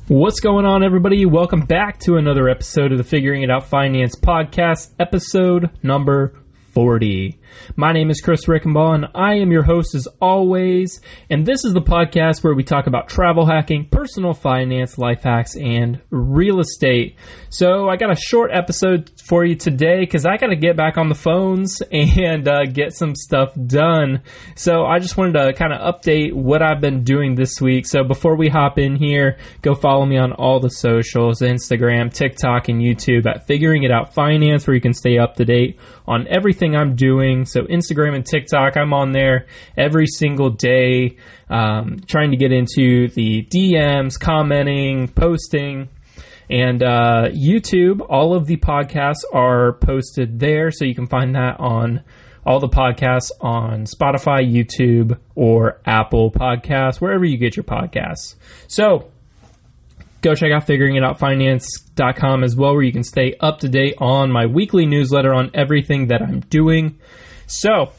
What's going on, everybody? Welcome back to another episode of the Figuring It Out Finance podcast, episode number 40. My name is Chris Rickenbaugh, and I am your host as always. And this is the podcast where we talk about travel hacking, personal finance, life hacks, and real estate. So I got a short episode for you today because I got to get back on the phones and get some stuff done. So I just wanted to kind of update what I've been doing this week. So before we hop in here, go follow me on all the socials, Instagram, TikTok, and YouTube at Figuring It Out Finance, where you can stay up to date on everything I'm doing. So Instagram and TikTok, I'm on there every single day, trying to get into the DMs, commenting, posting. And YouTube, all of the podcasts are posted there, so you can find that on all the podcasts on Spotify, YouTube, or Apple Podcasts, wherever you get your podcasts. So go check out figuringitoutfinance.com as well, where you can stay up to date on my weekly newsletter on everything that I'm doing. So,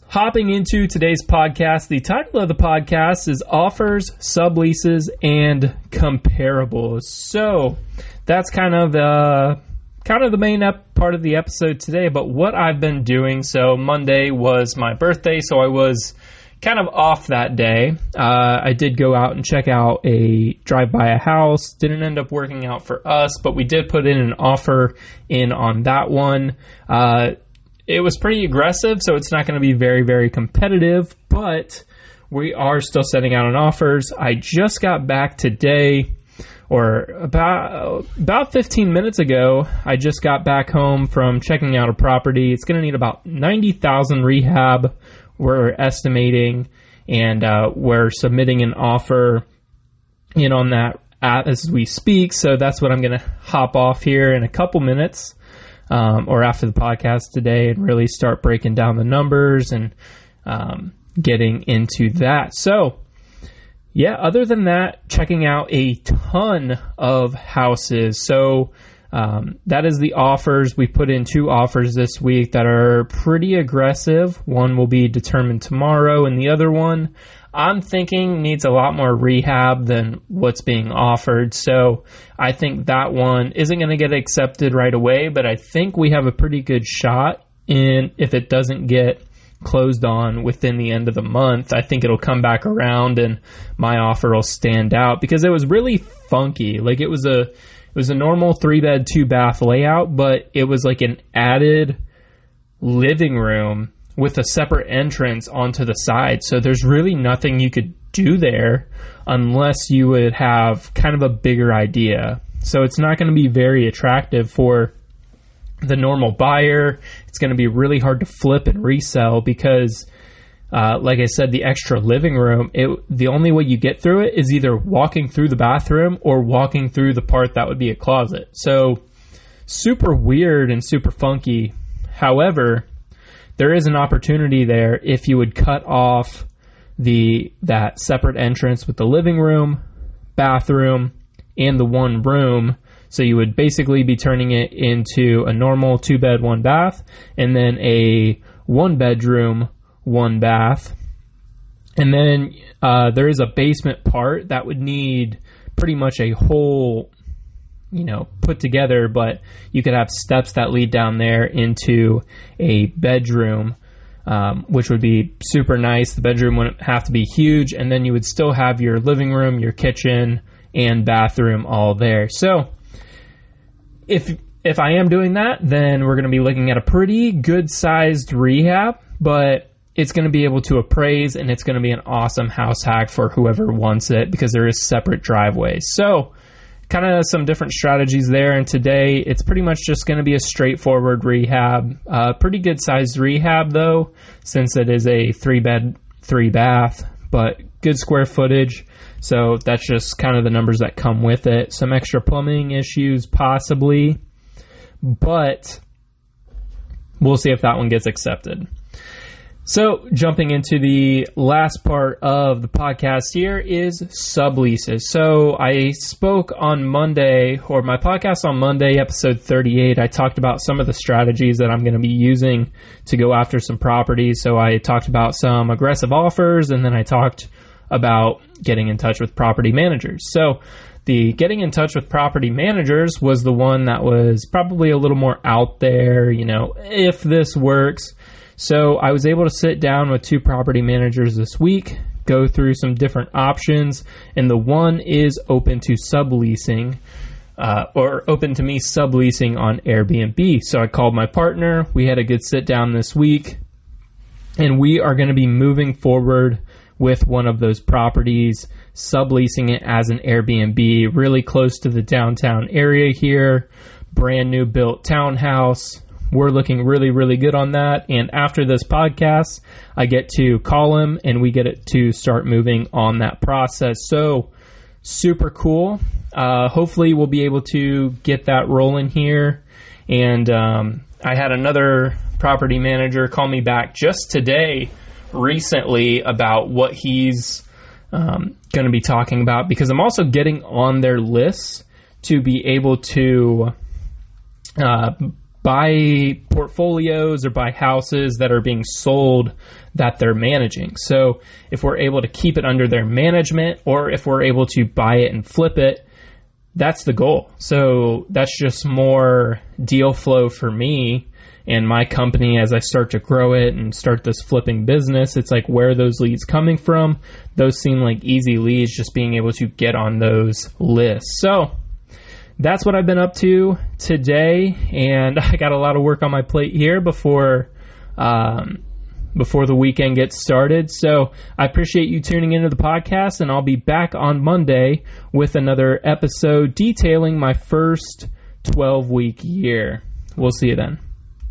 hopping into today's podcast, the title of the podcast is Offers, Sub-Leases, and Comparables. So, that's kind of the main part of the episode today, but what I've been doing. So, Monday was my birthday, so I was kind of off that day. I did go out and check out drive by a house. Didn't end up working out for us, but we did put in an offer in on that one. It was pretty aggressive, so it's not going to be very, very competitive, but we are still sending out on offers. I just got back today, or about 15 minutes ago. I just got back home from checking out a property. It's going to need about $90,000 rehab. We're estimating, and we're submitting an offer in on that as we speak. So that's what I'm going to hop off here in a couple minutes, or after the podcast today, and really start breaking down the numbers and getting into that. So, yeah, other than that, checking out a ton of houses. So that is the offers. We put in 2 offers this week that are pretty aggressive. One will be determined tomorrow, and the other one I'm thinking needs a lot more rehab than what's being offered. So I think that one isn't going to get accepted right away, but I think we have a pretty good shot in if it doesn't get closed on within the end of the month. I think it'll come back around and my offer will stand out because it was really funky. Like it was a normal 3-bed, 2-bath layout, but it was like an added living room with a separate entrance onto the side. So there's really nothing you could do there unless you would have kind of a bigger idea. So it's not going to be very attractive for the normal buyer. It's going to be really hard to flip and resell because, like I said, the extra living room, the only way you get through it is either walking through the bathroom or walking through the part that would be a closet. So super weird and super funky. However, there is an opportunity there if you would cut off that separate entrance with the living room, bathroom, and the one room. So you would basically be turning it into a normal 2-bed, 1-bath, and then a 1-bedroom, 1-bath. And then there is a basement part that would need pretty much a whole, put together, but you could have steps that lead down there into a bedroom, which would be super nice. The bedroom wouldn't have to be huge, and then you would still have your living room, your kitchen, and bathroom all there. So if I am doing that, then we're going to be looking at a pretty good-sized rehab, but it's going to be able to appraise, and it's going to be an awesome house hack for whoever wants it because there is separate driveways. So kind of some different strategies there, and today it's pretty much just going to be a straightforward rehab. Pretty good-sized rehab, though, since it is a 3-bed, 3-bath, but good square footage. So that's just kind of the numbers that come with it. Some extra plumbing issues possibly, but we'll see if that one gets accepted. So jumping into the last part of the podcast here is subleases. So I spoke on Monday, or my podcast on Monday, episode 38, I talked about some of the strategies that I'm going to be using to go after some properties. So I talked about some aggressive offers, and then I talked about getting in touch with property managers. So the getting in touch with property managers was the one that was probably a little more out there, if this works. So I was able to sit down with 2 property managers this week, go through some different options, and the one is open to subleasing, or open to me subleasing on Airbnb. So I called my partner. We had a good sit down this week, and we are going to be moving forward with one of those properties, subleasing it as an Airbnb, really close to the downtown area here, brand new built townhouse. We're looking really, really good on that. And after this podcast, I get to call him and we get it to start moving on that process. So super cool. Hopefully we'll be able to get that rolling here. And I had another property manager call me back just today recently about what he's going to be talking about, because I'm also getting on their lists to be able to buy portfolios or buy houses that are being sold that they're managing. So if we're able to keep it under their management, or if we're able to buy it and flip it, that's the goal. So that's just more deal flow for me and my company as I start to grow it and start this flipping business. It's like, where are those leads coming from? Those seem like easy leads, just being able to get on those lists. So that's what I've been up to today, and I got a lot of work on my plate here before the weekend gets started. So I appreciate you tuning into the podcast, and I'll be back on Monday with another episode detailing my first 12-week year. We'll see you then.